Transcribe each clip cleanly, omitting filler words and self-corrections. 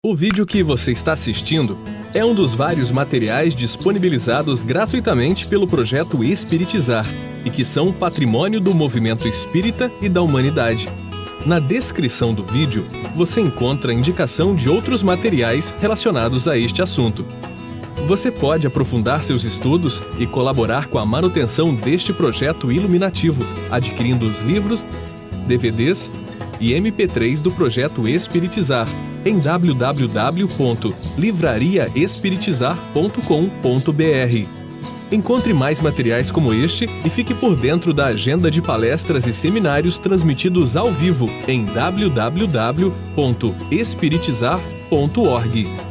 O vídeo que você está assistindo é um dos vários materiais disponibilizados gratuitamente pelo projeto Espiritizar e que são patrimônio do movimento espírita e da humanidade. Na descrição do vídeo, você encontra a indicação de outros materiais relacionados a este assunto. Você pode aprofundar seus estudos e colaborar com a manutenção deste projeto iluminativo, adquirindo os livros, DVDs e MP3 do projeto Espiritizar em www.livrariaespiritizar.com.br. Encontre mais materiais como este e fique por dentro da agenda de palestras e seminários transmitidos ao vivo em www.espiritizar.org.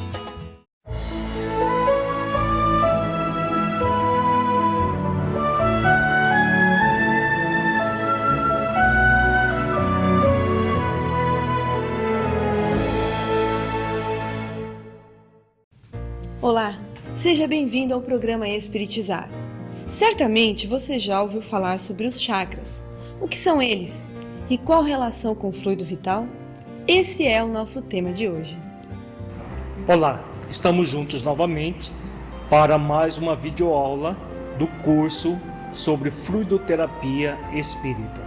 Olá, seja bem-vindo ao programa Espiritizar. Certamente você já ouviu falar sobre os chakras. O que são eles? E qual relação com o fluido vital? Esse é o nosso tema de hoje. Olá, estamos juntos novamente para mais uma videoaula do curso sobre fluidoterapia espírita.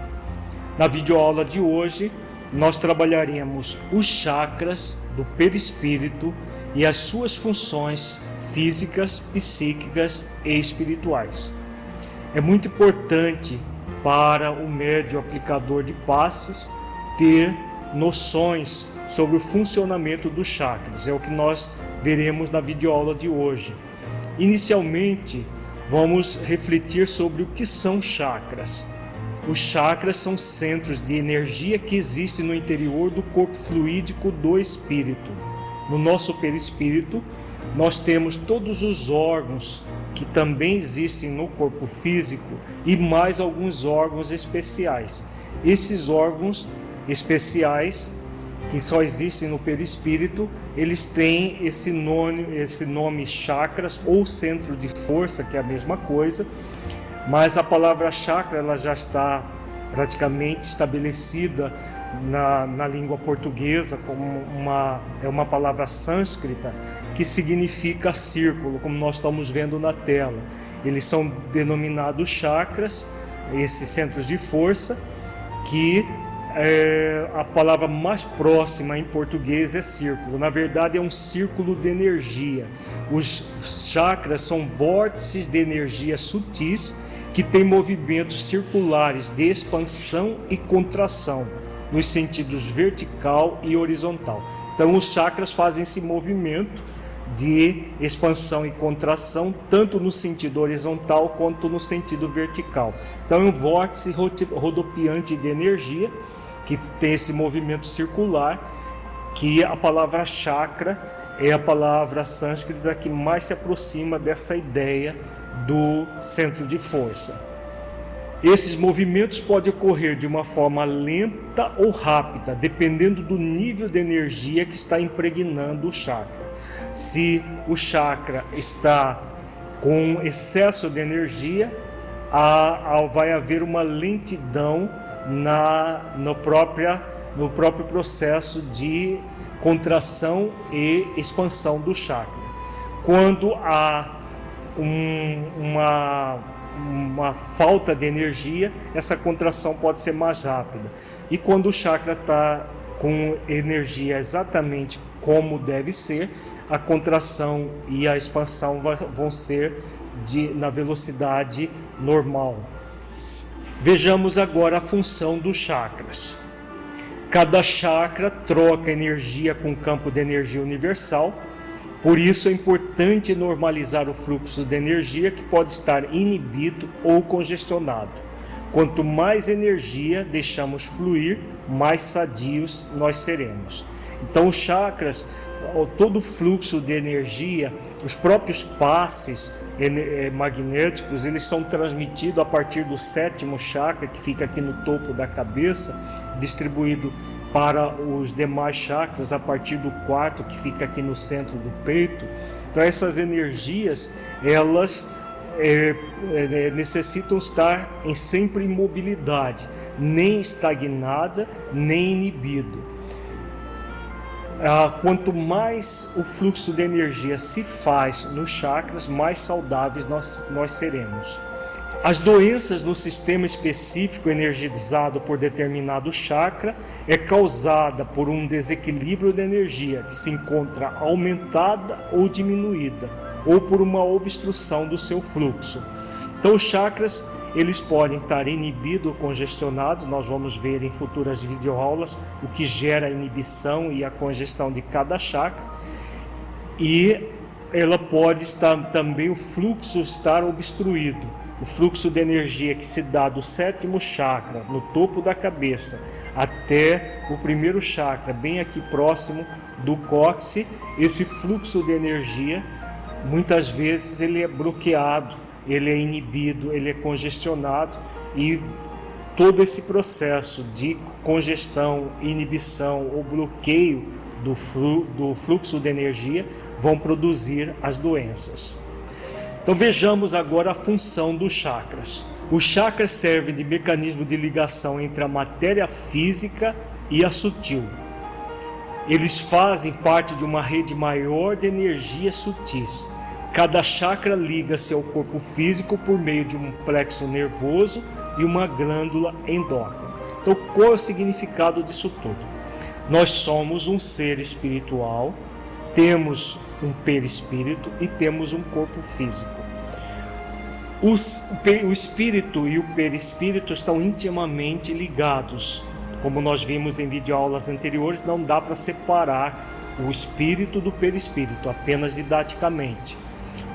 Na videoaula de hoje, nós trabalharemos os chakras do perispírito e as suas funções físicas, psíquicas e espirituais. É muito importante para o médium aplicador de passes ter noções sobre o funcionamento dos chakras. É o que nós veremos na videoaula de hoje. Inicialmente, vamos refletir sobre o que são chakras. Os chakras são centros de energia que existem no interior do corpo fluídico do espírito. No nosso perispírito, nós temos todos os órgãos que também existem no corpo físico e mais alguns órgãos especiais. Esses órgãos especiais, que só existem no perispírito, eles têm esse nome chakras ou centro de força, que é a mesma coisa, mas a palavra chakra ela já está praticamente estabelecida na língua portuguesa como uma palavra sânscrita que significa círculo, como nós estamos vendo na tela. Eles são denominados chakras, esses centros de força, que a palavra mais próxima em português é círculo. Na verdade é um círculo de energia. Os chakras são vórtices de energia sutis que têm movimentos circulares de expansão e contração nos sentidos vertical e horizontal. Então os chakras fazem esse movimento de expansão e contração tanto no sentido horizontal quanto no sentido vertical. Então é um vórtice rodopiante de energia que tem esse movimento circular, que a palavra chakra é a palavra sânscrita que mais se aproxima dessa ideia do centro de força. Esses movimentos podem ocorrer de uma forma lenta ou rápida, dependendo do nível de energia que está impregnando o chakra. Se o chakra está com excesso de energia, vai haver uma lentidão no próprio processo de contração e expansão do chakra. Quando há uma falta de energia, essa contração pode ser mais rápida. E quando o chakra está com energia exatamente como deve ser, a contração e a expansão vão ser na velocidade normal. Vejamos agora a função dos chakras. Cada chakra troca energia com o campo de energia universal. Por isso é importante normalizar o fluxo de energia que pode estar inibido ou congestionado. Quanto mais energia deixamos fluir, mais sadios nós seremos. Então os chakras, todo o fluxo de energia, os próprios passes magnéticos, eles são transmitidos a partir do 7º chakra, que fica aqui no topo da cabeça, distribuído para os demais chakras a partir do 4º, que fica aqui no centro do peito. Então essas energias, elas necessitam estar em sempre mobilidade, nem estagnada, nem inibido. quanto mais o fluxo de energia se faz nos chakras, mais saudáveis nós seremos. As doenças no sistema específico energizado por determinado chakra é causada por um desequilíbrio de energia que se encontra aumentada ou diminuída, ou por uma obstrução do seu fluxo. Então os chakras, eles podem estar inibidos ou congestionados. Nós vamos ver em futuras videoaulas o que gera a inibição e a congestão de cada chakra. E ela pode estar também, o fluxo estar obstruído. O fluxo de energia que se dá do 7º chakra, no topo da cabeça, até o 1º chakra, bem aqui próximo do cóccix, esse fluxo de energia, muitas vezes ele é bloqueado, ele é inibido, ele é congestionado, e todo esse processo de congestão, inibição ou bloqueio do fluxo de energia vão produzir as doenças. Então vejamos agora a função dos chakras. Os chakras servem de mecanismo de ligação entre a matéria física e a sutil. Eles fazem parte de uma rede maior de energias sutis. Cada chakra liga-se ao corpo físico por meio de um plexo nervoso e uma glândula endócrina. Então, qual é o significado disso tudo? Nós somos um ser espiritual, temos um perispírito e temos um corpo físico. O espírito e o perispírito estão intimamente ligados. Como nós vimos em videoaulas anteriores, não dá para separar o espírito do perispírito, apenas didaticamente.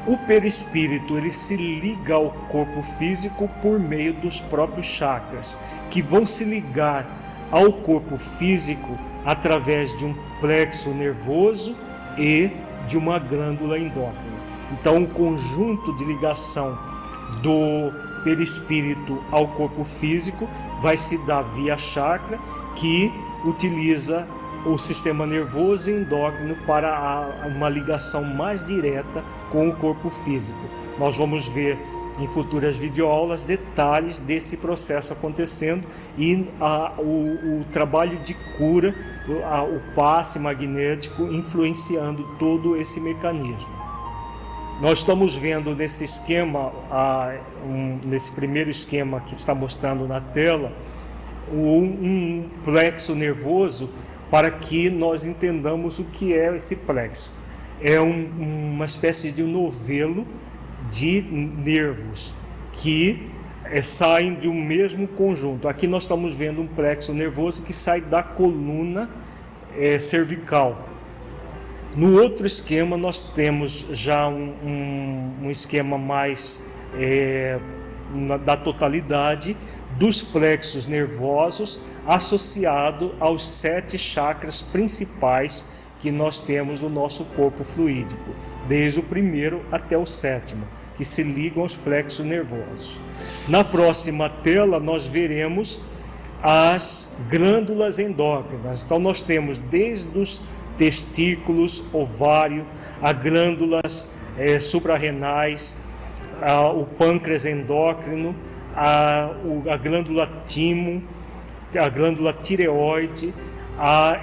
O perispírito, ele se liga ao corpo físico por meio dos próprios chakras, que vão se ligar ao corpo físico através de um plexo nervoso e de uma glândula endócrina. Então, o conjunto de ligação do perispírito ao corpo físico vai se dar via chakra, que utiliza o sistema nervoso e endócrino para uma ligação mais direta com o corpo físico. Nós vamos ver em futuras videoaulas detalhes desse processo acontecendo e o trabalho de cura, o passe magnético influenciando todo esse mecanismo. Nós estamos vendo nesse esquema, nesse primeiro esquema que está mostrando na tela, um plexo nervoso, para que nós entendamos o que é esse plexo. É uma espécie de novelo de nervos que saem de um mesmo conjunto. Aqui nós estamos vendo um plexo nervoso que sai da coluna cervical. No outro esquema nós temos já um esquema mais da totalidade dos plexos nervosos associado aos 7 chakras principais que nós temos no nosso corpo fluídico, desde o 1º até o 7º, que se ligam aos plexos nervosos. Na próxima tela nós veremos as glândulas endócrinas. Então nós temos desde os testículos, ovário, a glândulas suprarrenais, o pâncreas endócrino, a glândula timo, a glândula tireoide, a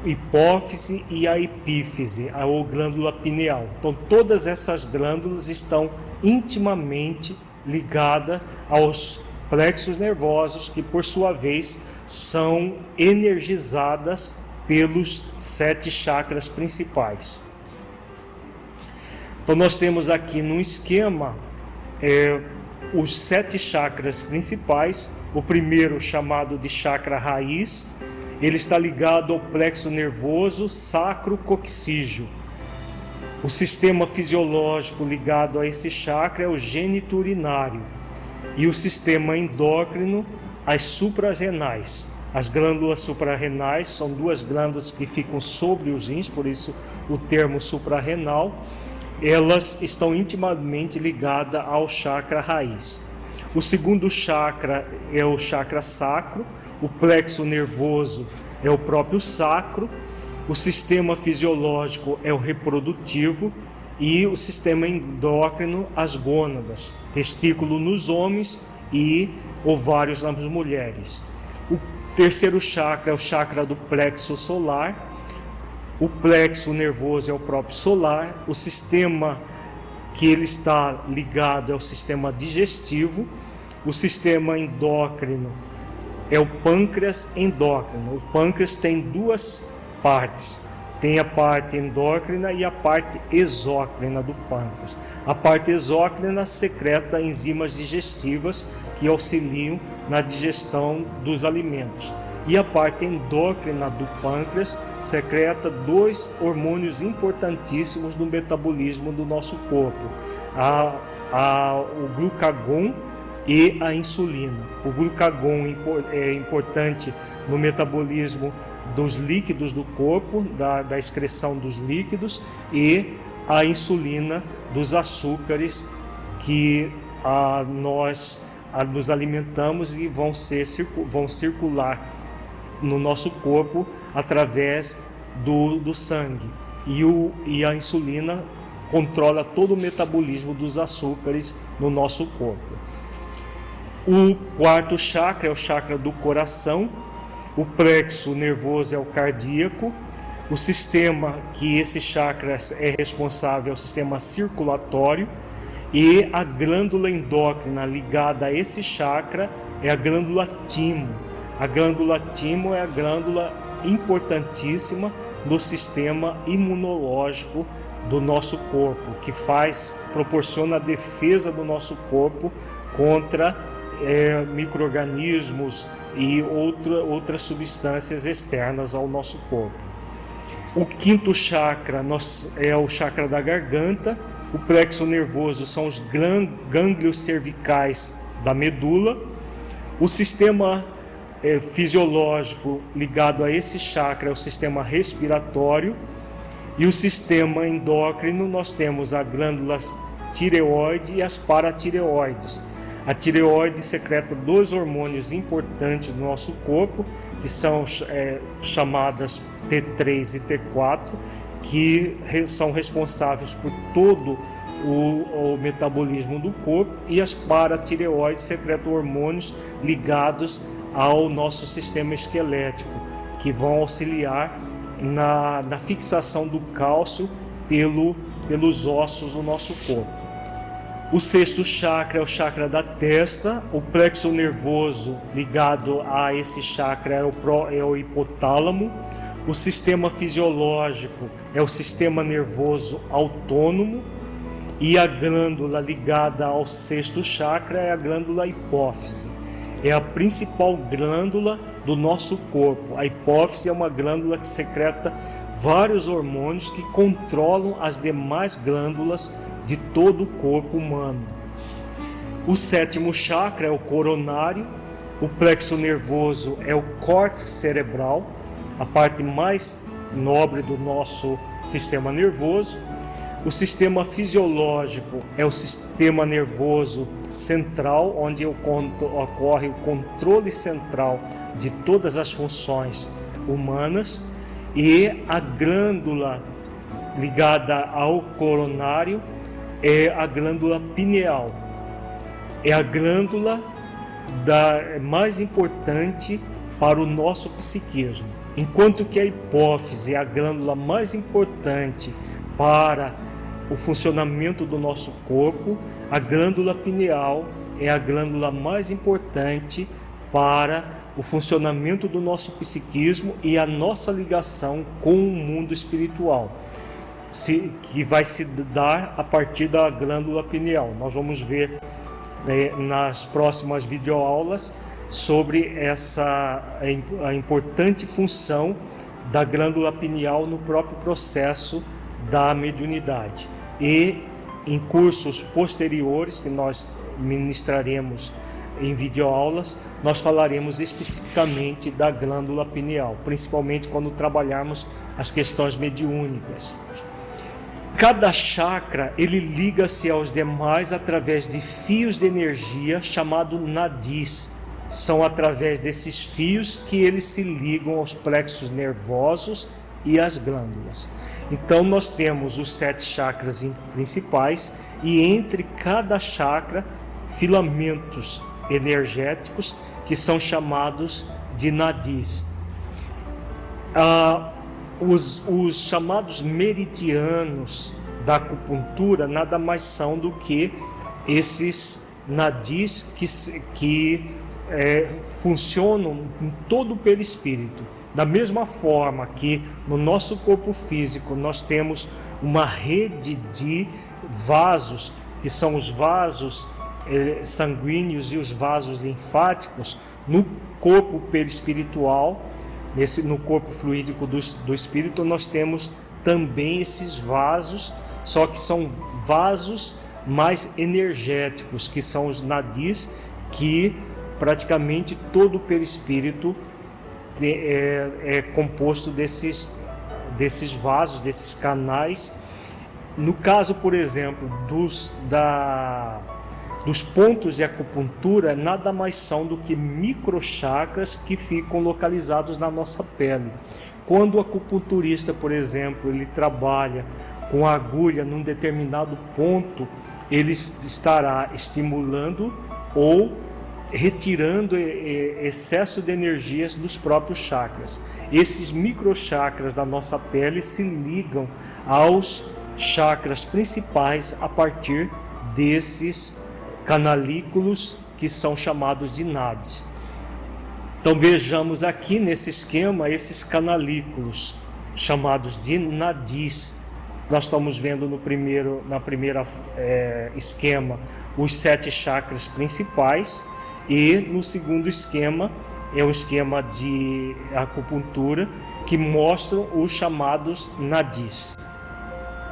hipófise e a epífise, ou glândula pineal. Então todas essas glândulas estão intimamente ligadas aos plexos nervosos, que por sua vez são energizadas pelos 7 chakras principais. Então nós temos aqui no esquema os 7 chakras principais. O primeiro, chamado de chakra raiz, ele está ligado ao plexo nervoso sacro-coccígeo. O sistema fisiológico ligado a esse chakra é o gênito urinário, e o sistema endócrino, as suprarrenais. As glândulas suprarrenais são 2 glândulas que ficam sobre os rins, por isso o termo suprarrenal. Elas estão intimamente ligadas ao chakra raiz. O segundo chakra é o chakra sacro, o plexo nervoso é o próprio sacro, o sistema fisiológico é o reprodutivo e o sistema endócrino, as gônadas, testículo nos homens e ovários nas mulheres. O terceiro chakra é o chakra do plexo solar, O plexo nervoso é o próprio solar. O sistema que ele está ligado é o sistema digestivo. O sistema endócrino é o pâncreas endócrino. O pâncreas tem duas partes. Tem a parte endócrina e a parte exócrina do pâncreas. A parte exócrina secreta enzimas digestivas que auxiliam na digestão dos alimentos. E a parte endócrina do pâncreas secreta dois hormônios importantíssimos no metabolismo do nosso corpo: o glucagon e a insulina. O glucagon é importante no metabolismo dos líquidos do corpo, da excreção dos líquidos, e a insulina dos açúcares que nós nos alimentamos e vão circular no nosso corpo através do sangue. E a insulina controla todo o metabolismo dos açúcares no nosso corpo. O quarto chakra é o chakra do coração. O plexo nervoso é o cardíaco. O sistema que esse chakra é responsável é o sistema circulatório. E a glândula endócrina ligada a esse chakra é a glândula timo. A glândula timo é a glândula importantíssima do sistema imunológico do nosso corpo, que proporciona a defesa do nosso corpo contra micro-organismos e outras substâncias externas ao nosso corpo. O quinto chakra é o chakra da garganta. O plexo nervoso são os gânglios cervicais da medula. O sistema fisiológico ligado a esse chakra é o sistema respiratório. E o sistema endócrino, nós temos a glândula tireoide e as paratireoides. A tireoide secreta dois hormônios importantes do nosso corpo, que são chamadas T3 e T4, que são responsáveis por todo o metabolismo do corpo, e as paratireoides secretam hormônios ligados ao nosso sistema esquelético, que vão auxiliar na fixação do cálcio pelos ossos do nosso corpo. O sexto chakra é o chakra da testa. O plexo nervoso ligado a esse chakra é o hipotálamo. O sistema fisiológico é o sistema nervoso autônomo. E a glândula ligada ao sexto chakra é a glândula hipófise. É a principal glândula do nosso corpo. A hipófise é uma glândula que secreta vários hormônios que controlam as demais glândulas de todo o corpo humano. O sétimo chakra é o coronário. O plexo nervoso é o córtex cerebral, a parte mais nobre do nosso sistema nervoso. O sistema fisiológico é o sistema nervoso central, onde ocorre o controle central de todas as funções humanas. E a glândula ligada ao coronário é a glândula pineal. É a glândula mais importante para o nosso psiquismo. Enquanto que a hipófise é a glândula mais importante para o funcionamento do nosso corpo, a glândula pineal é a glândula mais importante para o funcionamento do nosso psiquismo e a nossa ligação com o mundo espiritual, que vai se dar a partir da glândula pineal. Nós vamos ver nas próximas videoaulas sobre a importante função da glândula pineal no próprio processo da mediunidade. E em cursos posteriores que nós ministraremos em videoaulas, nós falaremos especificamente da glândula pineal, principalmente quando trabalharmos as questões mediúnicas. Cada chakra, ele liga-se aos demais através de fios de energia chamado nadis. São através desses fios que eles se ligam aos plexos nervosos e às glândulas. Então nós temos os 7 chakras principais e entre cada chakra filamentos energéticos que são chamados de nadis. Os chamados meridianos da acupuntura nada mais são do que esses nadis que funcionam em todo o perispírito. Da mesma forma que no nosso corpo físico nós temos uma rede de vasos, que são os vasos sanguíneos e os vasos linfáticos, no corpo perispiritual, no corpo fluídico do espírito, nós temos também esses vasos, só que são vasos mais energéticos, que são os nadis, que praticamente todo o perispírito é composto desses vasos, desses canais. No caso, por exemplo, dos pontos de acupuntura, nada mais são do que microchakras que ficam localizados na nossa pele. Quando o acupunturista, por exemplo, ele trabalha com a agulha num determinado ponto, ele estará estimulando ou retirando excesso de energias dos próprios chakras. Esses microchakras da nossa pele se ligam aos chakras principais a partir desses canalículos que são chamados de nadis. Então vejamos aqui nesse esquema esses canalículos chamados de nadis. Nós estamos vendo na primeira esquema os 7 chakras principais, e no segundo esquema é um esquema de acupuntura que mostram os chamados nadis.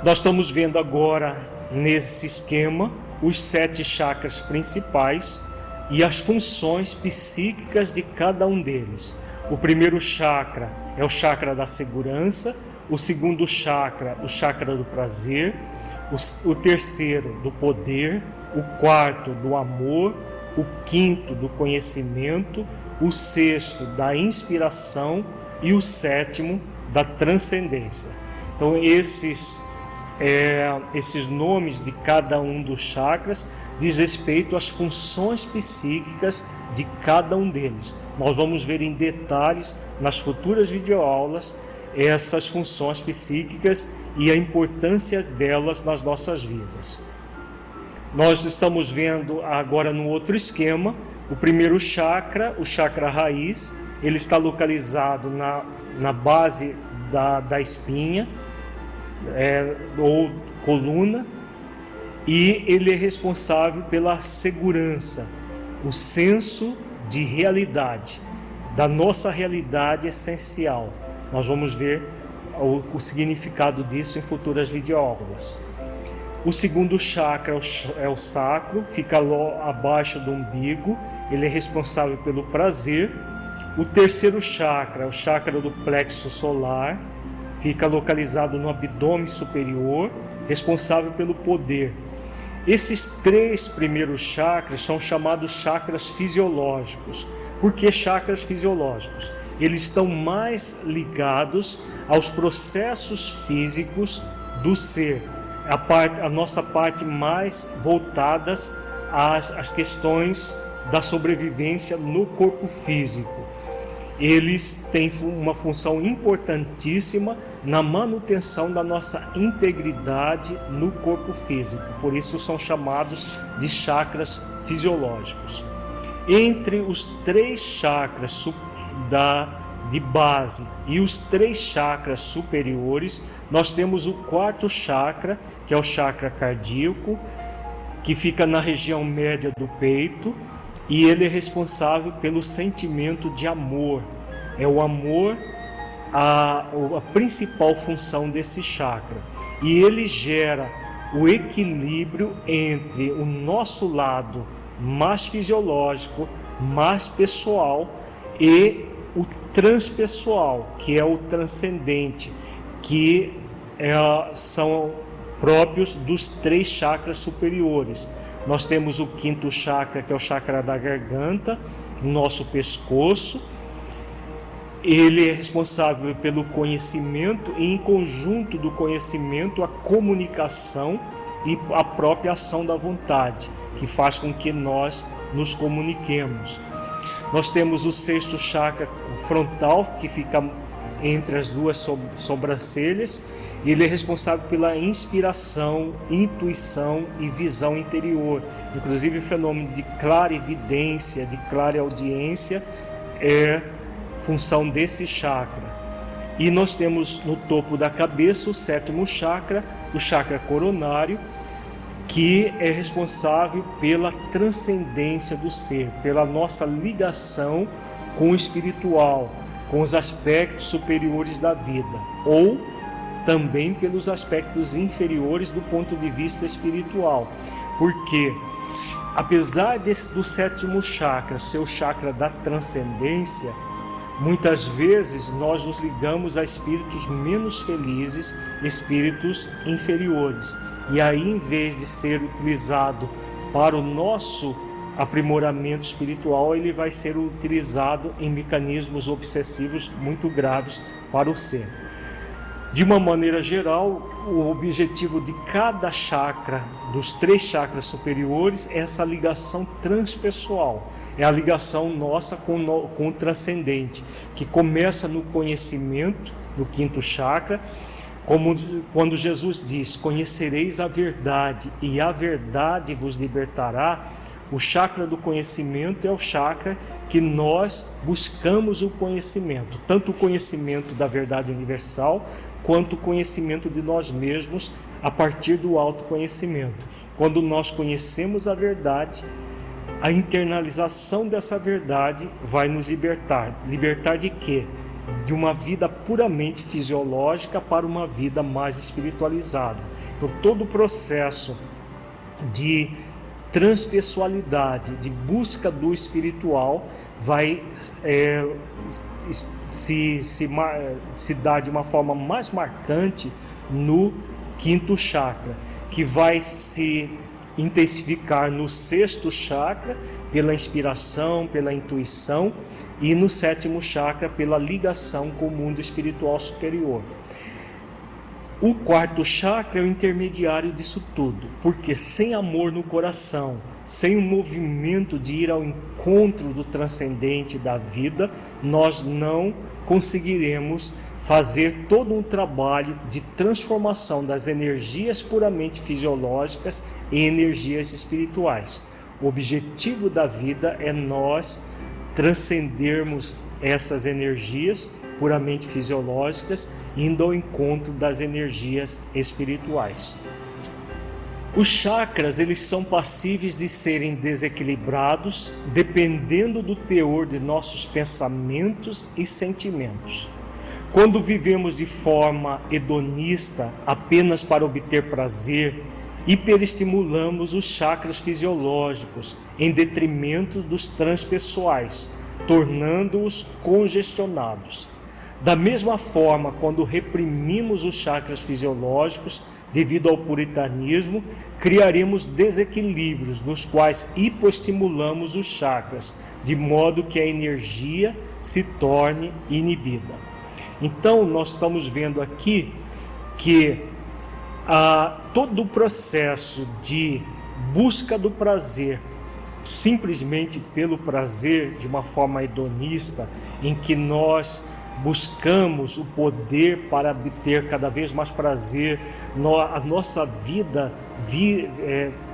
Nós estamos vendo agora nesse esquema os 7 chakras principais e as funções psíquicas de cada um deles. O primeiro chakra é o chakra da segurança, o segundo chakra, o chakra do prazer, o terceiro do poder, o quarto do amor, o quinto do conhecimento, o sexto da inspiração e o sétimo da transcendência. Então esses nomes de cada um dos chakras diz respeito às funções psíquicas de cada um deles. Nós vamos ver em detalhes nas futuras videoaulas essas funções psíquicas e a importância delas nas nossas vidas. Nós estamos vendo agora no outro esquema o primeiro chakra, o chakra raiz. Ele está localizado na base da espinha ou coluna, e ele é responsável pela segurança, o senso de realidade, da nossa realidade essencial. Nós vamos ver o significado disso em futuras videoaulas. O segundo chakra é o sacro, fica abaixo do umbigo, ele é responsável pelo prazer. O terceiro chakra é o chakra do plexo solar, fica localizado no abdômen superior, responsável pelo poder. Esses 3 primeiros chakras são chamados chakras fisiológicos. Por que chakras fisiológicos? Eles estão mais ligados aos processos físicos do ser, a nossa parte mais voltadas às questões da sobrevivência no corpo físico. Eles têm uma função importantíssima na manutenção da nossa integridade no corpo físico, por isso são chamados de chakras fisiológicos. Entre os 3 chakras de base e os 3 chakras superiores, nós temos o 4º chakra, que é o chakra cardíaco, que fica na região média do peito, e ele é responsável pelo sentimento de amor. É o amor a principal função desse chakra, e ele gera o equilíbrio entre o nosso lado mais fisiológico, mais pessoal, e o transpessoal, que é o transcendente, que são próprios dos 3 chakras superiores. Nós temos o 5º chakra, que é o chakra da garganta, nosso pescoço. Ele é responsável pelo conhecimento e, em conjunto do conhecimento, a comunicação e a própria ação da vontade, que faz com que nós nos comuniquemos. Nós temos o 6º chakra frontal, que fica entre as duas sobrancelhas. Ele é responsável pela inspiração, intuição e visão interior. Inclusive o fenômeno de clarividência, de clareaudiência é função desse chakra. E nós temos no topo da cabeça o sétimo chakra, o chakra coronário, que é responsável pela transcendência do ser, pela nossa ligação com o espiritual, com os aspectos superiores da vida, ou também pelos aspectos inferiores do ponto de vista espiritual. Porque, apesar do sétimo chakra ser o chakra da transcendência, muitas vezes nós nos ligamos a espíritos menos felizes, espíritos inferiores. E aí, em vez de ser utilizado para o nosso aprimoramento espiritual, ele vai ser utilizado em mecanismos obsessivos muito graves para o ser. De uma maneira geral, o objetivo de cada chakra, dos 3 chakras superiores, é essa ligação transpessoal. É a ligação nossa com o transcendente, que começa no conhecimento, no 5º chakra, como quando Jesus diz: conhecereis a verdade e a verdade vos libertará. O chakra do conhecimento é o chakra que nós buscamos o conhecimento, tanto o conhecimento da verdade universal, quanto o conhecimento de nós mesmos a partir do autoconhecimento. Quando nós conhecemos a verdade, a internalização dessa verdade vai nos libertar. Libertar de quê? De uma vida puramente fisiológica para uma vida mais espiritualizada. Então, todo o processo de transpessoalidade, de busca do espiritual, vai se dar de uma forma mais marcante no 5º chakra, que vai se intensificar no 6º chakra pela inspiração, pela intuição, e no 7º chakra pela ligação com o mundo espiritual superior. O 4º chakra é o intermediário disso tudo, porque sem amor no coração, sem um movimento de ir ao encontro do transcendente da vida, nós não conseguiremos fazer todo um trabalho de transformação das energias puramente fisiológicas em energias espirituais. O objetivo da vida é nós transcendermos essas energias puramente fisiológicas, indo ao encontro das energias espirituais. Os chakras, eles são passíveis de serem desequilibrados dependendo do teor de nossos pensamentos e sentimentos. Quando vivemos de forma hedonista, apenas para obter prazer, hiperestimulamos os chakras fisiológicos em detrimento dos transpessoais, tornando-os congestionados. Da mesma forma, quando reprimimos os chakras fisiológicos devido ao puritanismo, criaremos desequilíbrios nos quais hipoestimulamos os chakras, de modo que a energia se torne inibida. Então, nós estamos vendo aqui que todo o processo de busca do prazer, simplesmente pelo prazer, de uma forma hedonista, em que nós buscamos o poder para obter cada vez mais prazer, a nossa vida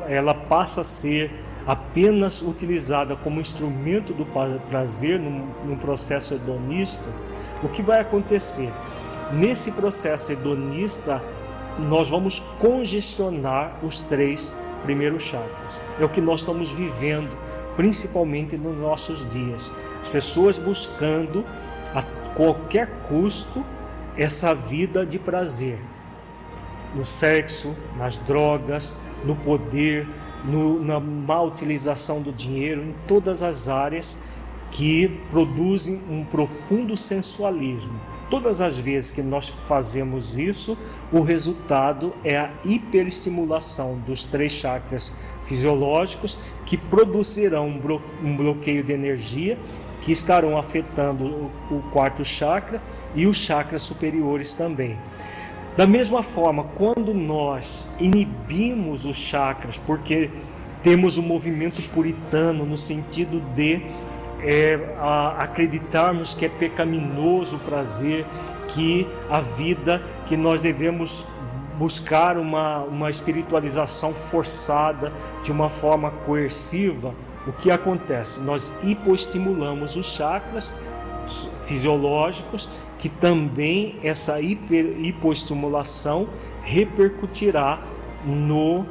ela passa a ser apenas utilizada como instrumento do prazer num processo hedonista. O que vai acontecer? Nesse processo hedonista, nós vamos congestionar os 3 primeiros chakras. É o que nós estamos vivendo, principalmente nos nossos dias. As pessoas buscando a qualquer custo essa vida de prazer, no sexo, nas drogas, no poder, na má utilização do dinheiro, em todas as áreas que produzem um profundo sensualismo. Todas as vezes que nós fazemos isso, o resultado é a hiperestimulação dos 3 chakras fisiológicos, que produzirão um bloqueio de energia, que estarão afetando o 4º chakra e os chakras superiores também. Da mesma forma, quando nós inibimos os chakras, porque temos um movimento puritano no sentido de acreditarmos que é pecaminoso o prazer, que a vida, que nós devemos buscar uma espiritualização forçada, de uma forma coerciva, o que acontece? Nós hipoestimulamos os chakras fisiológicos, que também essa hipoestimulação repercutirá no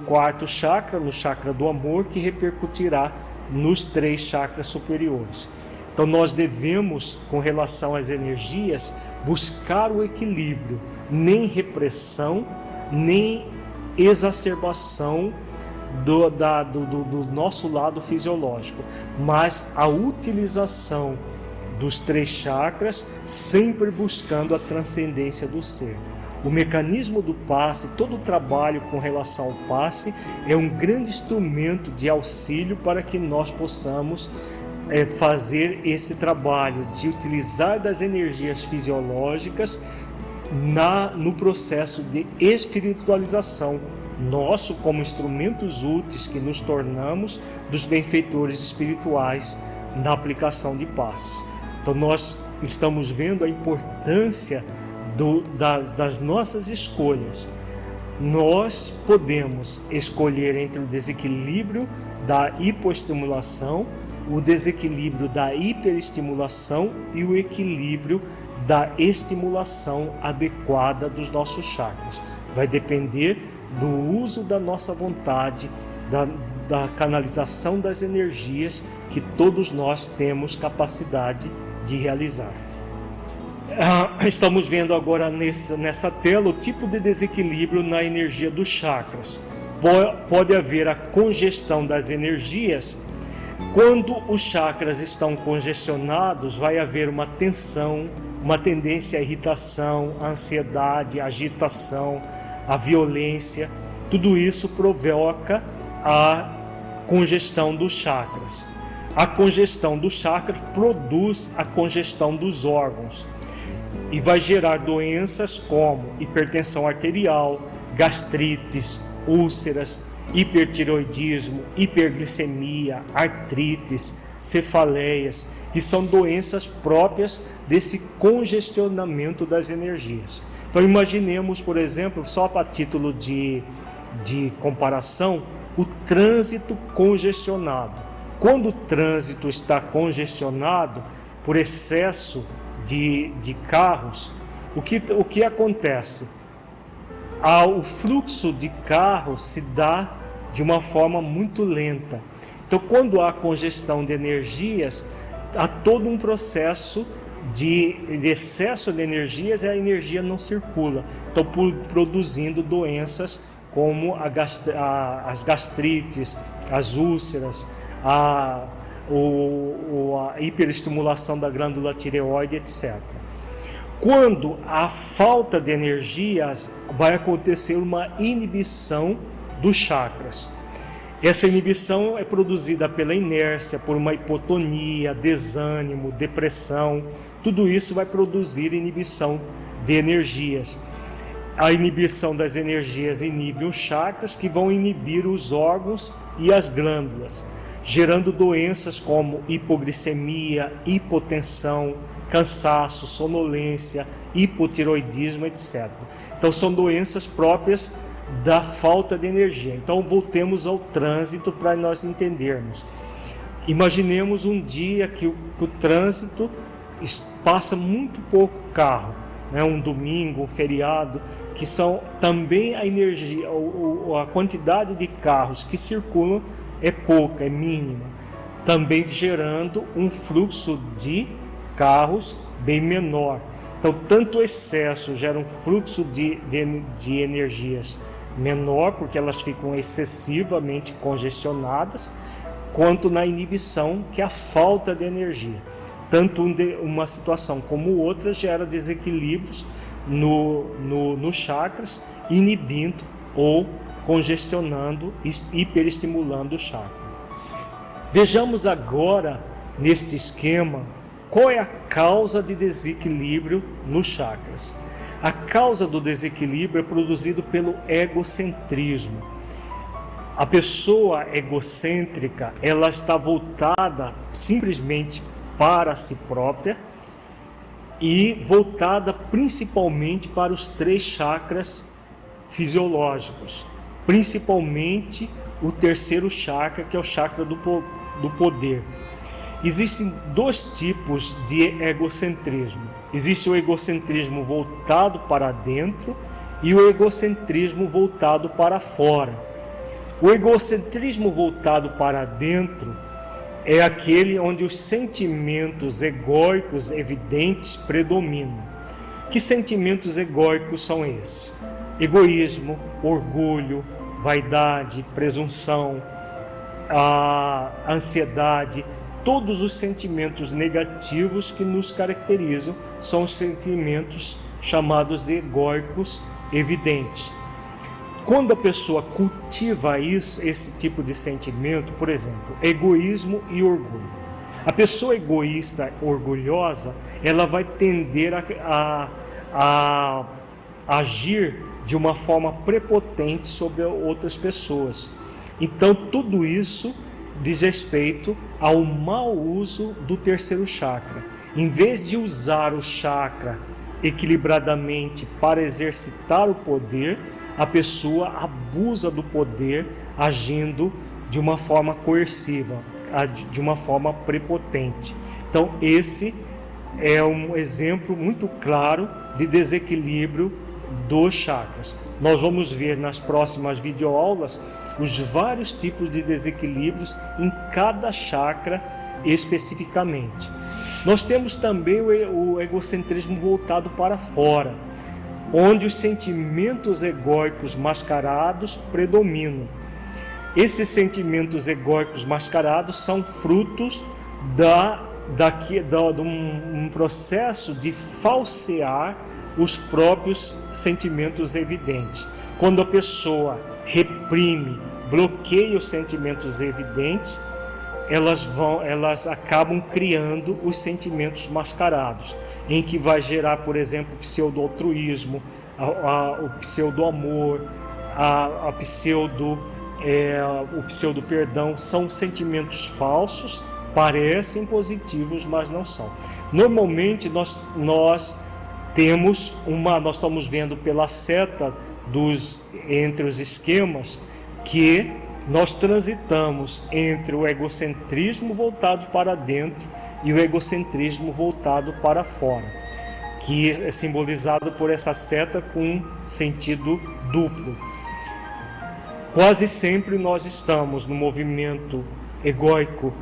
quarto chakra, no chakra do amor, que repercutirá nos 3 chakras superiores. Então nós devemos, com relação às energias, buscar o equilíbrio, nem repressão, nem exacerbação do nosso lado fisiológico, mas a utilização dos 3 chakras, sempre buscando a transcendência do ser. O mecanismo do passe, todo o trabalho com relação ao passe, é um grande instrumento de auxílio para que nós possamos fazer esse trabalho de utilizar das energias fisiológicas no processo de espiritualização nosso, como instrumentos úteis que nos tornamos dos benfeitores espirituais na aplicação de passe. Então nós estamos vendo a importância das nossas escolhas. Nós podemos escolher entre o desequilíbrio da hipoestimulação, o desequilíbrio da hiperestimulação e o equilíbrio da estimulação adequada dos nossos chakras. Vai depender do uso da nossa vontade, da canalização das energias que todos nós temos capacidade de realizar. Estamos vendo agora nessa tela o tipo de desequilíbrio na energia dos chakras. Pode haver a congestão das energias. Quando os chakras estão congestionados, vai haver uma tensão, uma tendência à irritação, à ansiedade, à agitação, à violência. Tudo isso provoca a congestão dos chakras. A congestão dos chakras produz a congestão dos órgãos e vai gerar doenças como hipertensão arterial, gastrites, úlceras, hipertireoidismo, hiperglicemia, artrites, cefaleias, que são doenças próprias desse congestionamento das energias. Então imaginemos, por exemplo, só para título de comparação, o trânsito congestionado. Quando o trânsito está congestionado por excesso de carros, o que acontece? O fluxo de carros se dá de uma forma muito lenta. Então, quando há congestão de energias, há todo um processo de excesso de energias e a energia não circula. Então, produzindo doenças como as gastrites, as úlceras, a hiperestimulação da glândula tireoide, etc. Quando há falta de energias, vai acontecer uma inibição dos chakras. Essa inibição é produzida pela inércia, por uma hipotonia, desânimo, depressão. Tudo isso vai produzir inibição de energias. A inibição das energias inibe os chakras, que vão inibir os órgãos e as glândulas, gerando doenças como hipoglicemia, hipotensão, cansaço, sonolência, hipotireoidismo, etc. Então são doenças próprias da falta de energia. Então voltemos ao trânsito para nós entendermos. Imaginemos um dia que o trânsito passa muito pouco carro, né? Um domingo, um feriado, que são também a energia, a quantidade de carros que circulam é pouca, é mínima, também gerando um fluxo de carros bem menor. Então, tanto o excesso gera um fluxo de energias menor, porque elas ficam excessivamente congestionadas, quanto na inibição, que é a falta de energia. Tanto uma situação como outra gera desequilíbrios nos chakras, inibindo ou congestionando, hiperestimulando o chakra. Vejamos agora, neste esquema, qual é a causa de desequilíbrio nos chakras. A causa do desequilíbrio é produzido pelo egocentrismo. A pessoa egocêntrica, ela está voltada simplesmente para si própria, e voltada principalmente para os 3 chakras fisiológicos, principalmente o terceiro chakra, que é o chakra do poder. Existem 2 tipos de egocentrismo. Existe o egocentrismo voltado para dentro e o egocentrismo voltado para fora. O egocentrismo voltado para dentro é aquele onde os sentimentos egóicos evidentes predominam. Que sentimentos egóicos são esses? Egoísmo, orgulho, vaidade, presunção, a ansiedade, todos os sentimentos negativos que nos caracterizam são os sentimentos chamados de egóicos evidentes. Quando a pessoa cultiva esse tipo de sentimento, por exemplo, egoísmo e orgulho, a pessoa egoísta, orgulhosa, ela vai tender a agir de uma forma prepotente sobre outras pessoas. Então, tudo isso diz respeito ao mau uso do terceiro chakra. Em vez de usar o chakra equilibradamente para exercitar o poder, a pessoa abusa do poder agindo de uma forma coerciva, de uma forma prepotente. Então, esse é um exemplo muito claro de desequilíbrio dos chakras. Nós vamos ver nas próximas videoaulas os vários tipos de desequilíbrios em cada chakra especificamente. Nós temos também o egocentrismo voltado para fora, onde os sentimentos egóicos mascarados predominam. Esses sentimentos egóicos mascarados são frutos de um processo de falsear os próprios sentimentos evidentes. Quando a pessoa reprime, bloqueia os sentimentos evidentes, elas acabam criando os sentimentos mascarados, em que vai gerar, por exemplo, o pseudo-altruísmo, o pseudo-amor, o pseudo-perdão. São sentimentos falsos, parecem positivos, mas não são. Normalmente nós estamos vendo pela seta entre os esquemas que nós transitamos entre o egocentrismo voltado para dentro e o egocentrismo voltado para fora, que é simbolizado por essa seta com sentido duplo. Quase sempre nós estamos no movimento egóico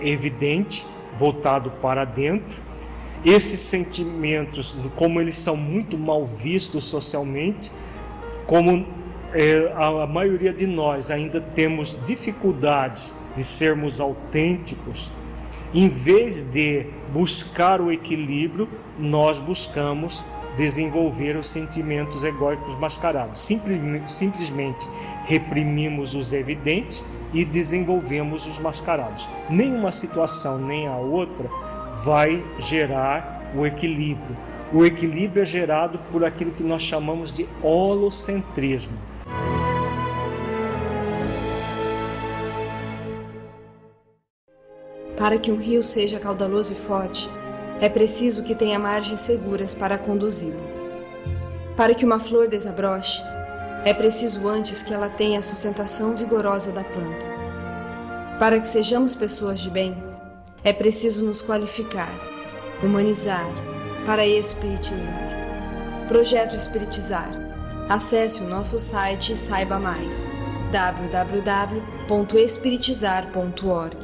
evidente, voltado para dentro. Esses sentimentos, como eles são muito mal vistos socialmente, como a maioria de nós ainda temos dificuldades de sermos autênticos, em vez de buscar o equilíbrio, nós buscamos desenvolver os sentimentos egóicos mascarados. Simplesmente reprimimos os evidentes e desenvolvemos os mascarados. Nenhuma situação nem a outra vai gerar o equilíbrio. O equilíbrio é gerado por aquilo que nós chamamos de holocentrismo. Para que um rio seja caudaloso e forte, é preciso que tenha margens seguras para conduzi-lo. Para que uma flor desabroche, é preciso antes que ela tenha a sustentação vigorosa da planta. Para que sejamos pessoas de bem, é preciso nos qualificar, humanizar, para espiritizar. Projeto Espiritizar. Acesse o nosso site e saiba mais. www.espiritizar.org.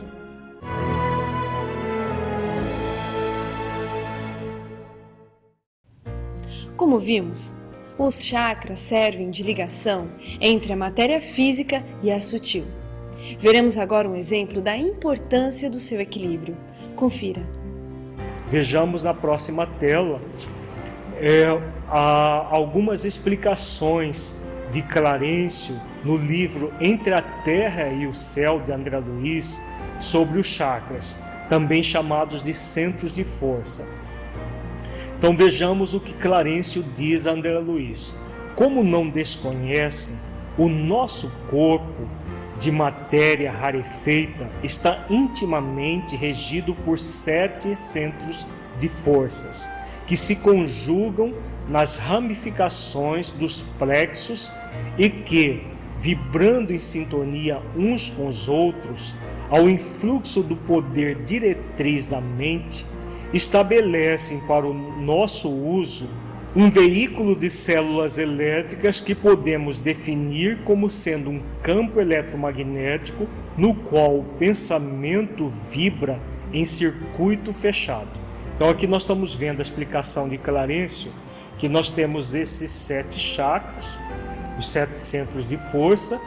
Como vimos, os chakras servem de ligação entre a matéria física e a sutil. Veremos agora um exemplo da importância do seu equilíbrio. Confira. Vejamos na próxima tela algumas explicações de Clarencio no livro Entre a Terra e o Céu, de André Luiz, sobre os chakras, também chamados de centros de força. Então vejamos o que Clarencio diz a André Luiz. Como não desconhecem, o nosso corpo de matéria rarefeita está intimamente regido por 7 centros de forças, que se conjugam nas ramificações dos plexos e que, vibrando em sintonia uns com os outros, ao influxo do poder diretriz da mente, estabelecem para o nosso uso um veículo de células elétricas que podemos definir como sendo um campo eletromagnético no qual o pensamento vibra em circuito fechado. Então aqui nós estamos vendo a explicação de Clarencio, que nós temos esses 7 chakras, os 7 centros de força,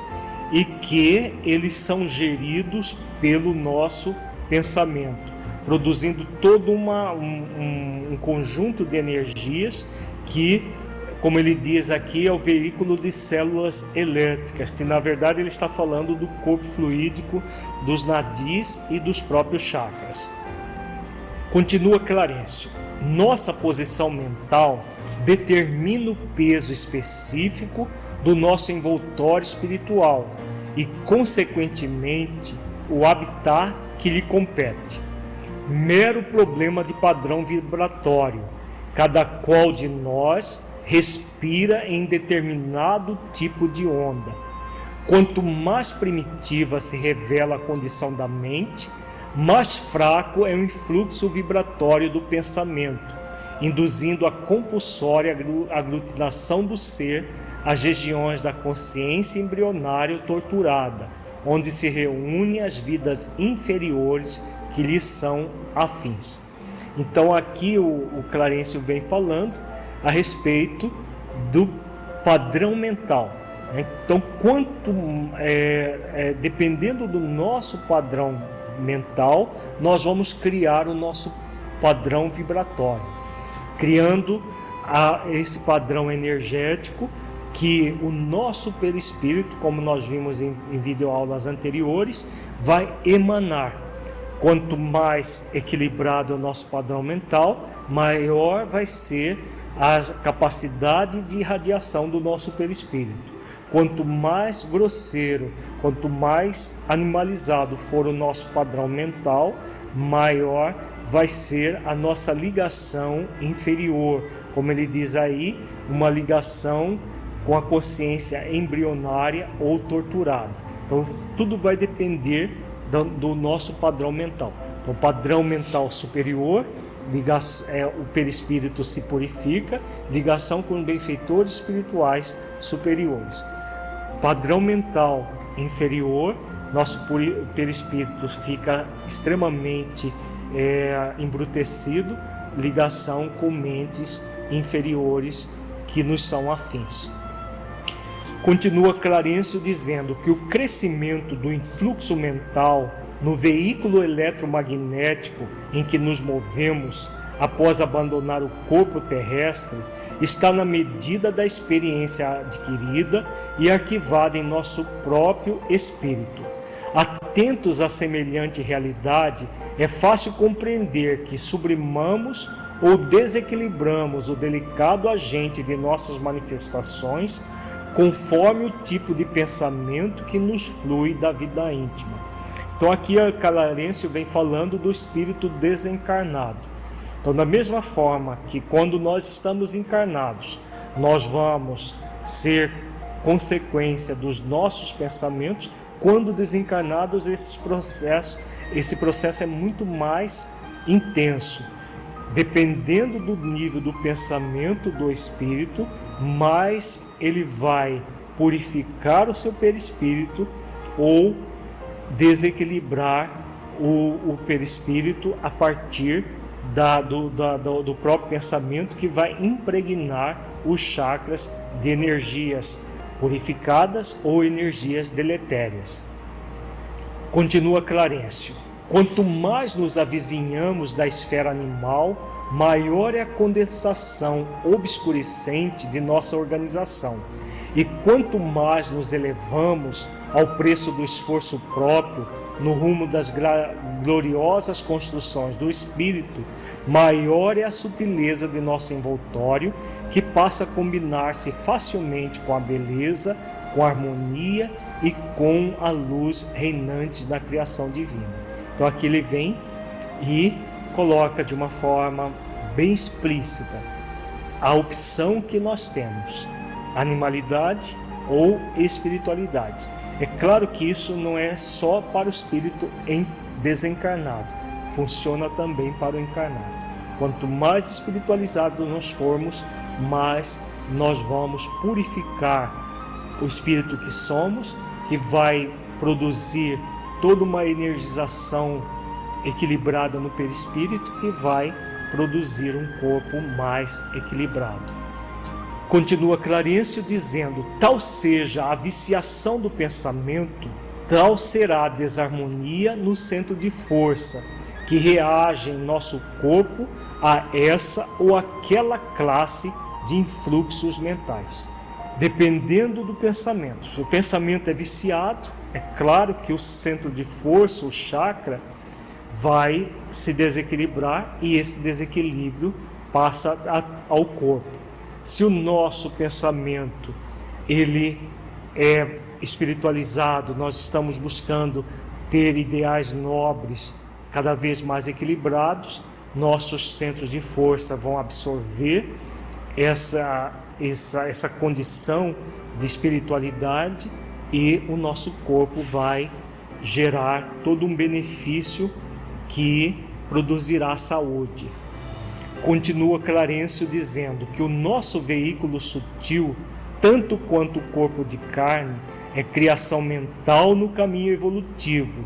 e que eles são geridos pelo nosso pensamento, produzindo todo um conjunto de energias que, como ele diz aqui, é o veículo de células elétricas, que na verdade ele está falando do corpo fluídico, dos nadis e dos próprios chakras. Continua Clarencio: nossa posição mental determina o peso específico do nosso envoltório espiritual e, consequentemente, o habitat que lhe compete. Mero problema de padrão vibratório. Cada qual de nós respira em determinado tipo de onda. Quanto mais primitiva se revela a condição da mente, mais fraco é o influxo vibratório do pensamento, induzindo a compulsória aglutinação do ser às regiões da consciência embrionária torturada, onde se reúnem as vidas inferiores que lhes são afins. Então aqui o Clarencio vem falando a respeito do padrão mental. Então, dependendo do nosso padrão mental, nós vamos criar o nosso padrão vibratório, criando esse padrão energético que o nosso perispírito, como nós vimos em videoaulas anteriores, vai emanar. Quanto mais equilibrado é o nosso padrão mental, maior vai ser a capacidade de irradiação do nosso perispírito. Quanto mais grosseiro, quanto mais animalizado for o nosso padrão mental, maior vai ser a nossa ligação inferior. Como ele diz aí, uma ligação com a consciência embrionária ou torturada. Então, tudo vai depender do nosso padrão mental. Então, padrão mental superior, o perispírito se purifica, ligação com benfeitores espirituais superiores. Padrão mental inferior, nosso perispírito fica extremamente embrutecido, ligação com mentes inferiores que nos são afins. Continua Clarencio dizendo que o crescimento do influxo mental no veículo eletromagnético em que nos movemos após abandonar o corpo terrestre está na medida da experiência adquirida e arquivada em nosso próprio espírito. Atentos a semelhante realidade, é fácil compreender que sublimamos ou desequilibramos o delicado agente de nossas manifestações conforme o tipo de pensamento que nos flui da vida íntima. Então aqui a Clarencio vem falando do espírito desencarnado. Então, da mesma forma que quando nós estamos encarnados, nós vamos ser consequência dos nossos pensamentos, quando desencarnados esse processo é muito mais intenso. Dependendo do nível do pensamento do espírito, mais ele vai purificar o seu perispírito ou desequilibrar o perispírito a partir do próprio pensamento, que vai impregnar os chakras de energias purificadas ou energias deletérias. Continua Clarencio: quanto mais nos avizinhamos da esfera animal, maior é a condensação obscurecente de nossa organização. E quanto mais nos elevamos ao preço do esforço próprio, no rumo das gloriosas construções do espírito, maior é a sutileza de nosso envoltório, que passa a combinar-se facilmente com a beleza, com a harmonia e com a luz reinante da criação divina. Então aqui ele vem e coloca de uma forma bem explícita a opção que nós temos: animalidade ou espiritualidade. É claro que isso não é só para o espírito desencarnado, funciona também para o encarnado. Quanto mais espiritualizados nós formos, mais nós vamos purificar o espírito que somos, que vai produzir toda uma energização equilibrada no perispírito, que vai produzir um corpo mais equilibrado. Continua Clarencio dizendo: tal seja a viciação do pensamento, tal será a desarmonia no centro de força, que reage em nosso corpo a essa ou aquela classe de influxos mentais. Dependendo do pensamento. Se o pensamento é viciado, é claro que o centro de força, o chakra, vai se desequilibrar e esse desequilíbrio passa ao corpo. Se o nosso pensamento ele é espiritualizado, nós estamos buscando ter ideais nobres cada vez mais equilibrados, nossos centros de força vão absorver essa condição de espiritualidade e o nosso corpo vai gerar todo um benefício que produzirá saúde. Continua Clarencio dizendo que o nosso veículo sutil, tanto quanto o corpo de carne, é criação mental no caminho evolutivo,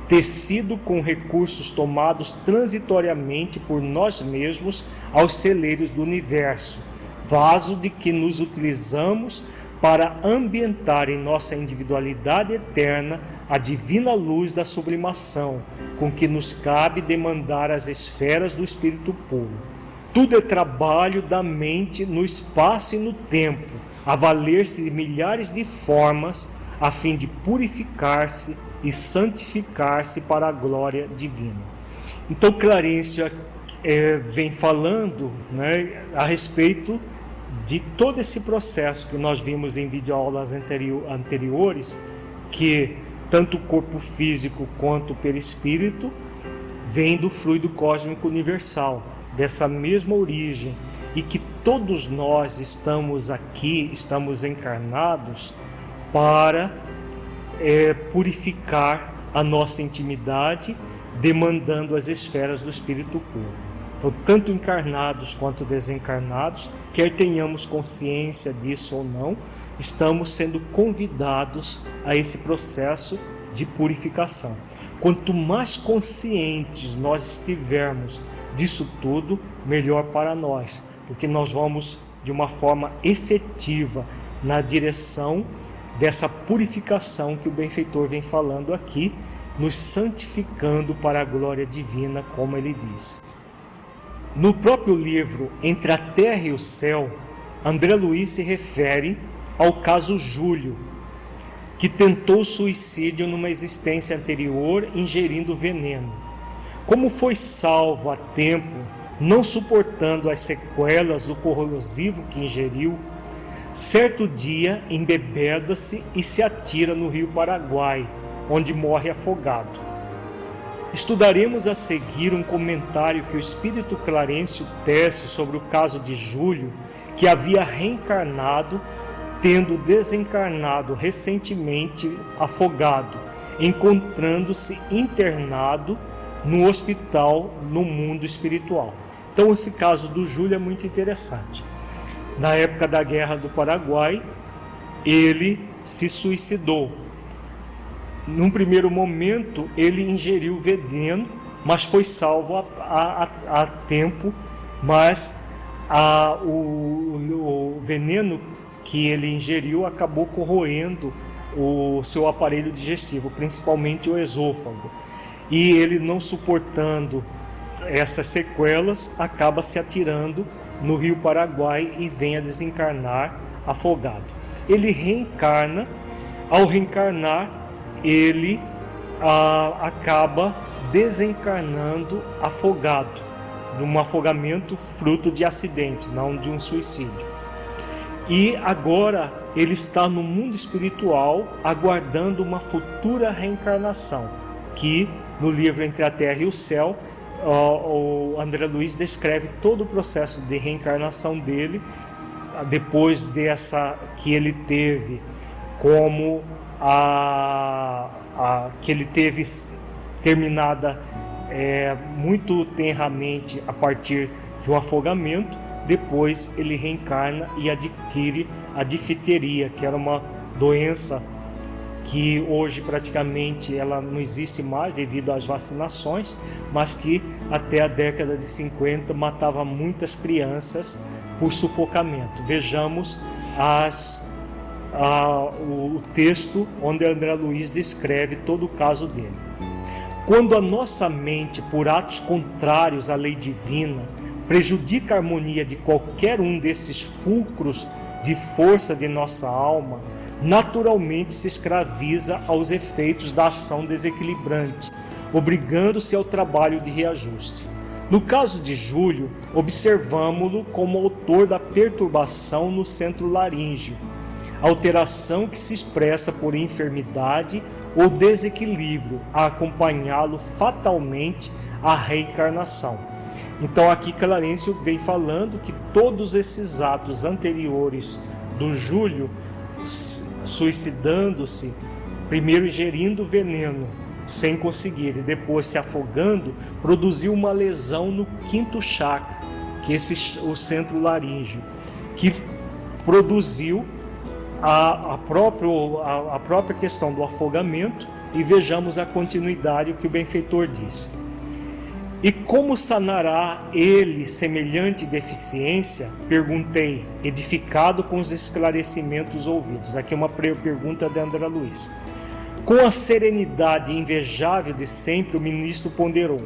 tecido com recursos tomados transitoriamente por nós mesmos aos celeiros do universo, vaso de que nos utilizamos para ambientar em nossa individualidade eterna a divina luz da sublimação, com que nos cabe demandar as esferas do espírito puro. Tudo é trabalho da mente no espaço e no tempo, a valer-se de milhares de formas, a fim de purificar-se e santificar-se para a glória divina. Então Clarencio vem falando, a respeito de todo esse processo que nós vimos em videoaulas anteriores, que tanto o corpo físico quanto o perispírito vem do fluido cósmico universal, dessa mesma origem, e que todos nós estamos aqui, estamos encarnados para purificar a nossa intimidade, demandando as esferas do espírito puro. Então, tanto encarnados quanto desencarnados, quer tenhamos consciência disso ou não, estamos sendo convidados a esse processo de purificação. Quanto mais conscientes nós estivermos disso tudo, melhor para nós, porque nós vamos de uma forma efetiva na direção dessa purificação que o benfeitor vem falando aqui, nos santificando para a glória divina, como ele diz. No próprio livro Entre a Terra e o Céu, André Luiz se refere ao caso Júlio, que tentou suicídio numa existência anterior ingerindo veneno. Como foi salvo a tempo, não suportando as sequelas do corrosivo que ingeriu, certo dia embebeda-se e se atira no rio Paraguai, onde morre afogado. Estudaremos a seguir um comentário que o espírito Clarencio tece sobre o caso de Júlio, que havia reencarnado, tendo desencarnado recentemente afogado, encontrando-se internado no hospital no mundo espiritual. Então esse caso do Júlio é muito interessante. Na época da Guerra do Paraguai, ele se suicidou. Num primeiro momento, ele ingeriu veneno, mas foi salvo a tempo, mas o veneno que ele ingeriu acabou corroendo o seu aparelho digestivo, principalmente o esôfago. E ele, não suportando essas sequelas, acaba se atirando no rio Paraguai e vem a desencarnar afogado. Ele reencarna. Ao reencarnar, ele acaba desencarnando afogado, num afogamento fruto de acidente, não de um suicídio. E agora ele está no mundo espiritual aguardando uma futura reencarnação, que no livro Entre a Terra e o Céu o André Luiz descreve todo o processo de reencarnação dele, depois dessa que ele teve, como que ele teve terminada muito tenramente a partir de um afogamento. Depois ele reencarna e adquire a difteria, que era uma doença que hoje praticamente ela não existe mais devido às vacinações, mas que até a década de 50 matava muitas crianças por sufocamento. Vejamos o texto onde André Luiz descreve todo o caso dele. Quando a nossa mente, por atos contrários à lei divina, prejudica a harmonia de qualquer um desses fulcros de força de nossa alma, naturalmente se escraviza aos efeitos da ação desequilibrante, obrigando-se ao trabalho de reajuste. No caso de Júlio, observamo-lo como autor da perturbação no centro laríngeo, alteração que se expressa por enfermidade ou desequilíbrio, a acompanhá-lo fatalmente à reencarnação. Então aqui Clarencio vem falando que todos esses atos anteriores do Júlio, suicidando-se, primeiro ingerindo veneno sem conseguir e depois se afogando, produziu uma lesão no quinto chakra, que é o centro laríngeo, que produziu a própria questão do afogamento. E vejamos a continuidade, o que o benfeitor diz. E como sanará ele semelhante deficiência? Perguntei, edificado com os esclarecimentos ouvidos. Aqui uma pergunta de André Luiz. Com a serenidade invejável de sempre, o ministro ponderou.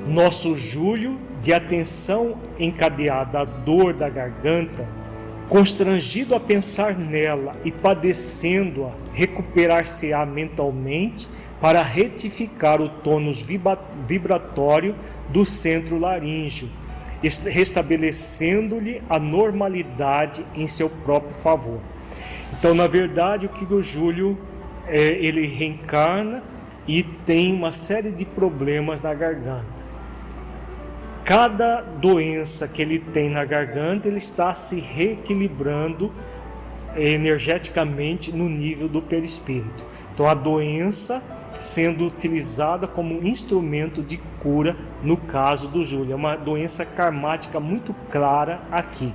Nosso Júlio, de atenção encadeada à dor da garganta, constrangido a pensar nela e padecendo-a, recuperar-se-á mentalmente para retificar o tônus vibratório do centro laríngeo, restabelecendo-lhe a normalidade em seu próprio favor. Então, na verdade, o que o Júlio ele reencarna e tem uma série de problemas na garganta. Cada doença que ele tem na garganta, ele está se reequilibrando energeticamente no nível do perispírito. Então, a doença sendo utilizada como instrumento de cura no caso do Júlio. É uma doença karmática muito clara aqui.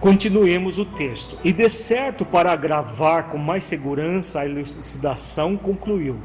Continuemos o texto. E de certo, para agravar com mais segurança a elucidação, concluiu: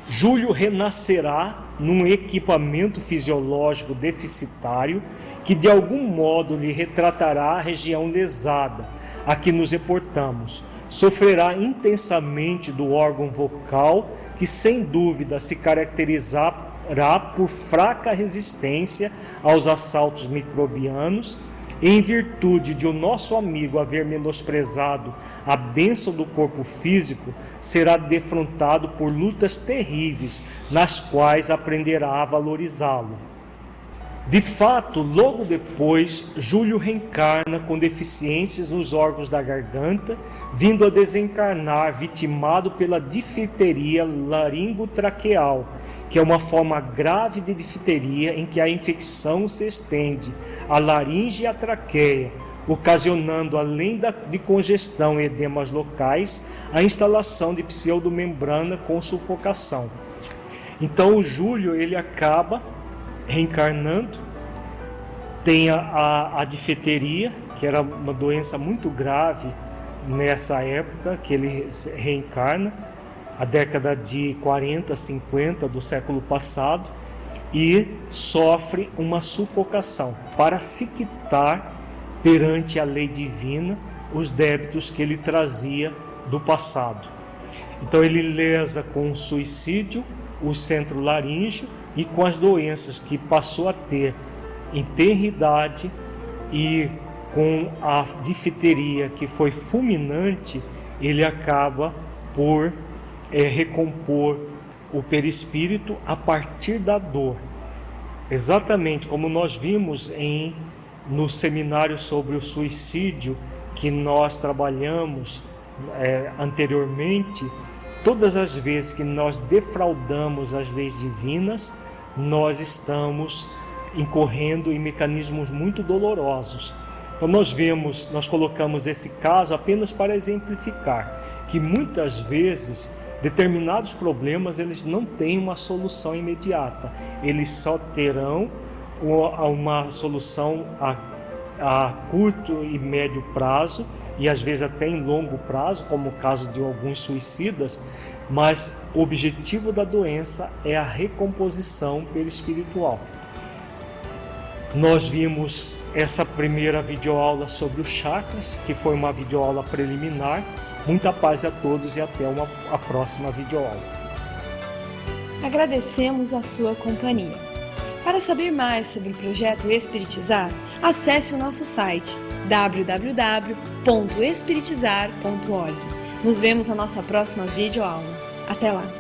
Júlio renascerá num equipamento fisiológico deficitário que de algum modo lhe retratará a região lesada a que nos reportamos. Sofrerá intensamente do órgão vocal, que sem dúvida se caracterizará por fraca resistência aos assaltos microbianos. Em virtude de o nosso amigo haver menosprezado a bênção do corpo físico, será defrontado por lutas terríveis, nas quais aprenderá a valorizá-lo. De fato, logo depois, Júlio reencarna com deficiências nos órgãos da garganta, vindo a desencarnar vitimado pela difteria laringotraqueal, que é uma forma grave de difteria em que a infecção se estende à laringe e à traqueia, ocasionando, além de congestão e edemas locais, a instalação de pseudomembrana com sufocação. Então o Júlio ele acaba reencarnando, tem a difteria, que era uma doença muito grave nessa época que ele reencarna, a década de 40, 50 do século passado, e sofre uma sufocação para se quitar perante a lei divina os débitos que ele trazia do passado. Então ele lesa com o suicídio o centro laríngeo e com as doenças que passou a ter em tenridade e com a difteria que foi fulminante, ele acaba por recompor o perispírito a partir da dor. Exatamente como nós vimos no seminário sobre o suicídio que nós trabalhamos anteriormente. Todas as vezes que nós defraudamos as leis divinas, nós estamos incorrendo em mecanismos muito dolorosos. Então nós colocamos esse caso apenas para exemplificar que muitas vezes determinados problemas eles não têm uma solução imediata, eles só terão uma solução a curto e médio prazo e às vezes até em longo prazo, como o caso de alguns suicidas, mas o objetivo da doença é a recomposição perispiritual. Nós vimos essa primeira videoaula sobre os chakras, que foi uma videoaula preliminar. Muita paz a todos e até a próxima videoaula. Agradecemos a sua companhia. Para saber mais sobre o projeto Espiritizar, acesse o nosso site www.espiritizar.org. Nos vemos na nossa próxima videoaula. Até lá!